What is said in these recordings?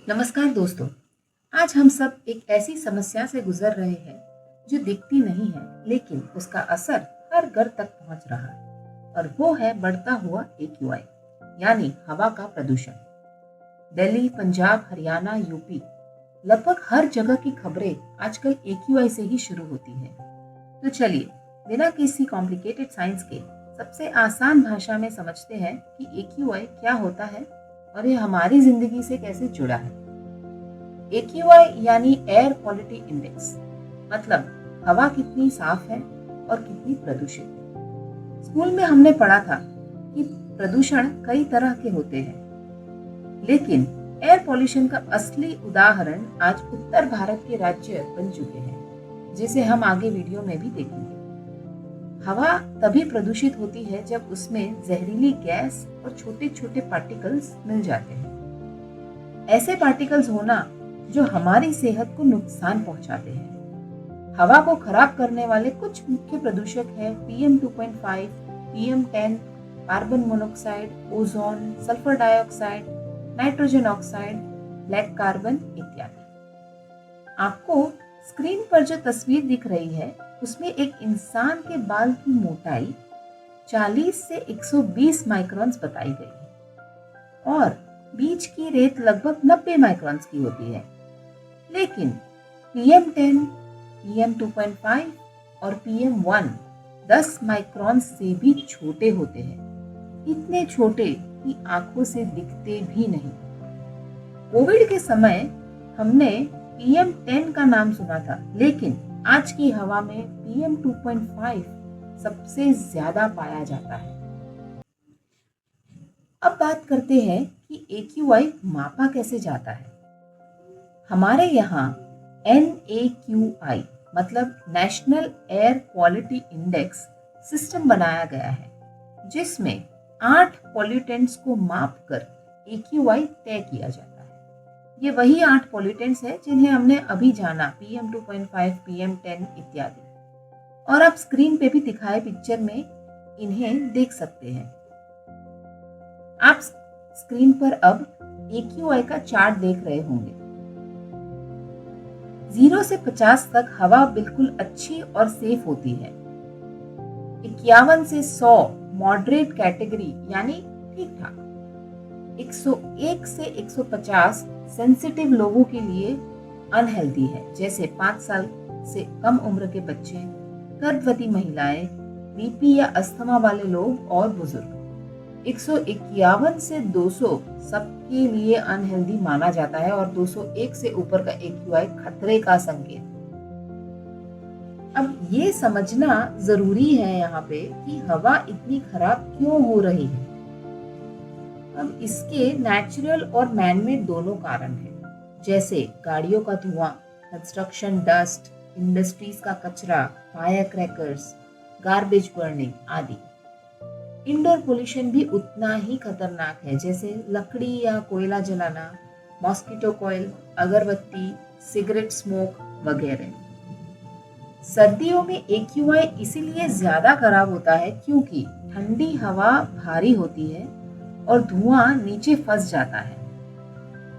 नमस्कार दोस्तों। आज हम सब एक ऐसी समस्या से गुजर रहे हैं जो दिखती नहीं है लेकिन उसका असर हर घर तक पहुंच रहा है और वो है बढ़ता हुआ AQI यानी हवा का प्रदूषण। दिल्ली, पंजाब, हरियाणा, यूपी, लगभग हर जगह की खबरें आजकल AQI से ही शुरू होती हैं। तो चलिए बिना किसी कॉम्प्लिकेटेड साइंस के सबसे आसान भाषा में समझते हैं कि AQI क्या होता है और ये हमारी जिंदगी से कैसे जुड़ा है। AQI यानी एयर क्वालिटी इंडेक्स, मतलब हवा कितनी साफ है और कितनी प्रदूषित है। स्कूल में हमने पढ़ा था कि प्रदूषण कई तरह के होते हैं, लेकिन एयर पॉल्यूशन का असली उदाहरण आज उत्तर भारत के राज्य बन चुके हैं, जिसे हम आगे वीडियो में भी देखेंगे। हवा तभी प्रदूषित होती है जब उसमें जहरीली गैस और छोटे छोटे पार्टिकल्स मिल जाते हैं। ऐसे पार्टिकल्स होना जो हमारी सेहत को नुकसान पहुंचाते हैं। हवा को खराब करने वाले कुछ मुख्य प्रदूषक हैं PM 2.5, PM 10, carbon monoxide, ozone, sulphur dioxide, nitrogen oxide, black carbon इत्यादि। आपको स्क्रीन पर जो तस्वीर दिख रही है उसमें एक इंसान के बाल की मोटाई 40 से 120 माइक्रॉन्स बताई गई है और बीच की रेत लगभग 90 माइक्रॉन्स की होती है। लेकिन PM 10, PM 2.5 और PM 1 10 माइक्रॉन से भी छोटे होते हैं, इतने छोटे कि आंखों से दिखते भी नहीं। कोविड के समय हमने PM 10 का नाम सुना था, लेकिन आज की हवा में PM 2.5 सबसे ज्यादा पाया जाता है। अब बात करते हैं कि AQI मापा कैसे जाता है। हमारे यहाँ NAQI मतलब national air quality index system बनाया गया है, जिसमें 8 पॉल्यूटेंट्स को मापकर AQI तय किया जाता है। ये वही 8 पॉल्यूटेंट्स हैं जिन्हें हमने अभी जाना, PM 2.5, PM 10 इत्यादि। और आप स्क्रीन पे भी दिखाए पिक्चर में इन्हें देख सकते हैं। आप स्क्रीन पर अब AQI का चार्ट देख रहे होंगे। 0 से 50 तक हवा बिल्कुल अच्छी और सेफ होती है। 51 से 100 मॉडरेट कैटेगरी यानी ठीक ठाक। 101 से 150 सेंसिटिव लोगों के लिए अनहेल्दी है, जैसे 5 साल से कम उम्र के बच्चे, गर्भवती महिलाएं, BP या अस्थमा वाले लोग और बुजुर्ग। 151 से 200 सबके लिए अनहेल्दी माना जाता है और 201 से ऊपर का AQI खतरे का संकेत। अब ये समझना जरूरी है यहाँ पे कि हवा इतनी खराब क्यों हो रही है। अब इसके नेचुरल और मैनमेड दोनों कारण हैं, जैसे गाड़ियों का धुआं, कंस्ट्रक्शन डस्ट, इंडस्ट्रीज का कचरा, फायर क्रैकर्स, गार्बेज बर्निंग आदि। इंडोर पोल्यूशन भी उतना ही खतरनाक है, जैसे लकड़ी या कोयला जलाना, मॉस्किटो कॉइल, अगरबत्ती, सिगरेट स्मोक वगैरह। सर्दियों में AQI इसीलिए ज्यादा खराब होता है क्योंकि ठंडी हवा भारी होती है और धुआं नीचे फंस जाता है।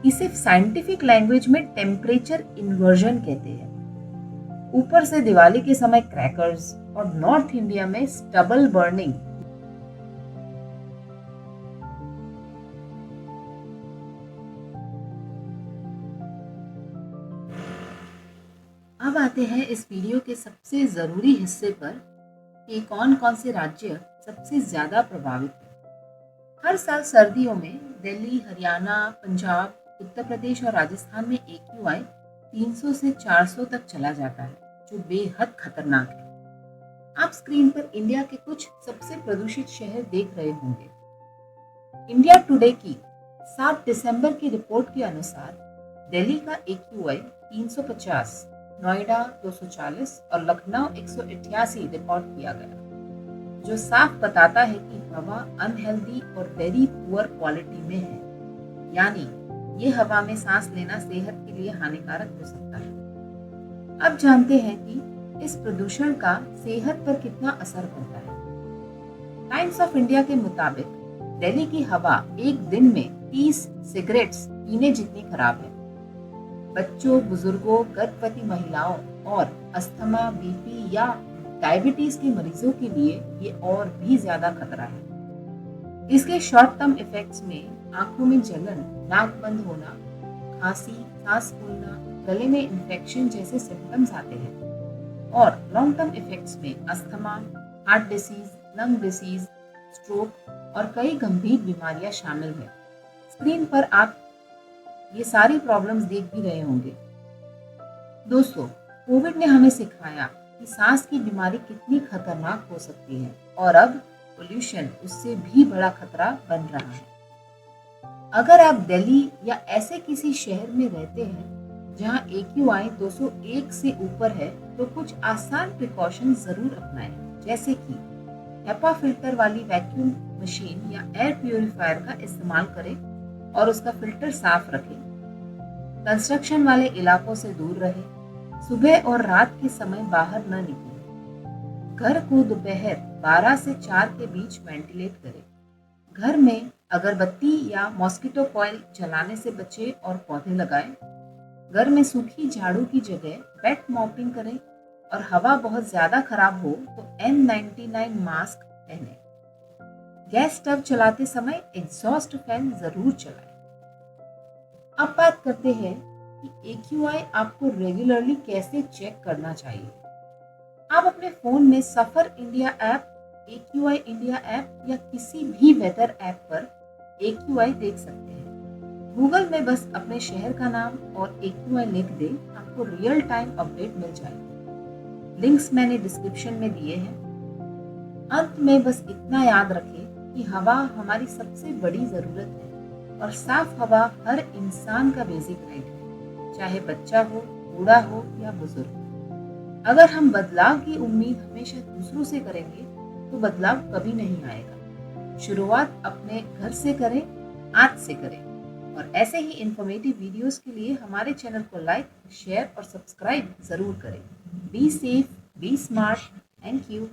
इसे साइंटिफिक लैंग्वेज में टेम्परेचर इन्वर्जन कहते हैं। ऊपर से दिवाली के समय क्रैकर्स और नॉर्थ इंडिया में स्टबल बर्निंग। अब आते हैं इस वीडियो के सबसे जरूरी हिस्से पर कि कौन कौन से राज्य सबसे ज्यादा प्रभावित हैं। हर साल सर्दियों में दिल्ली, हरियाणा, पंजाब, उत्तर प्रदेश और राजस्थान में AQI 300 से 400 तक चला जाता है, जो बेहद खतरनाक है। आप स्क्रीन पर इंडिया के कुछ सबसे प्रदूषित शहर देख रहे होंगे। इंडिया टुडे की 7 दिसंबर की रिपोर्ट के अनुसार दिल्ली का AQI 350, नोएडा 240 और लखनऊ 188 रिकॉर्ड किया गया, जो साफ बताता है कि हवा अनहेल्दी और वेरी पुअर क्वालिटी में है, यानी ये हवा में सांस लेना सेहत के लिए हानिकारक हो सकता है। अब जानते हैं कि इस प्रदूषण का सेहत पर कितना असर पड़ता है। टाइम्स ऑफ इंडिया के मुताबिक दिल्ली की हवा एक दिन में 30 सिगरेट्स पीने जितनी खराब है। बच्चों, बुजुर्गों, गर्भवती महिलाओं और अस्थमा, बीपी या डायबिटीज के मरीजों के लिए ये और भी ज्यादा खतरा है। इसके शॉर्ट टर्म इफेक्ट्स में आंखों में जलन, नाक बंद होना, खांसी, सांस फूलना, गले में इन्फेक्शन जैसे सिम्टम्स आते हैं और लॉन्ग टर्म इफेक्ट्स में asthma, heart disease, lung disease, stroke और कई गंभीर बीमारियां शामिल हैं। स्क्रीन पर आप ये सारी प्रॉब्लम्स देख भी रहे होंगे। दोस्तों, कोविड ने हमें सिखाया कि सांस की बीमारी कितनी खतरनाक हो सकती है और अब पोल्यूशन उससे भी बड़ा खतरा बन रहा है। अगर आप दिल्ली या ऐसे किसी शहर में रहते हैं जहां AQI 201 से ऊपर है, तो कुछ आसान प्रिकॉशन जरूर अपनाएं, जैसे कि HEPA फिल्टर वाली वैक्यूम मशीन या एयर प्यूरिफायर का इस्तेमाल करें और उसका फिल्टर साफ रखें। कंस्ट्रक्शन वाले इलाकों से दूर रहें। सुबह और रात के समय बाहर न निकलें। घर को दोपहर 12 से 4 के बीच वेंटिलेट करें। घर में अगरबत्ती या मॉस्किटो कॉइल जलाने से बचें और पौधे लगाएं। घर में सूखी झाड़ू की जगह वेट मॉपिंग करें और हवा बहुत ज्यादा खराब हो तो N99 मास्क पहनें। गैस स्टव चलाते समय एग्जॉस्ट फैन जरूर चलाएं। अब बात करते हैं कि AQI आपको रेगुलरली कैसे चेक करना चाहिए। आप अपने फोन में SAFAR India app, AQI India app या किसी भी वेदर ऐप पर AQI देख सकते हैं। गूगल में बस अपने शहर का नाम और AQI लिख दें, आपको रियल टाइम अपडेट मिल जाएगी। लिंक्स मैंने डिस्क्रिप्शन में दिए हैं। अंत में बस इतना याद रखें कि हवा हमारी सबसे बड़ी जरूरत है और साफ हवा हर इंसान का बेसिक राइट है, चाहे बच्चा हो, बूढ़ा हो या बुजुर्ग। अगर हम बदलाव की उम्मीद हमेशा दूसरों से करेंगे तो बदलाव कभी नहीं आएगा। शुरुआत अपने घर से करें, आज से करें। और ऐसे ही इंफॉर्मेटिव वीडियोस के लिए हमारे चैनल को लाइक, शेयर और सब्सक्राइब जरूर करें। Be safe, be smart. Thank you.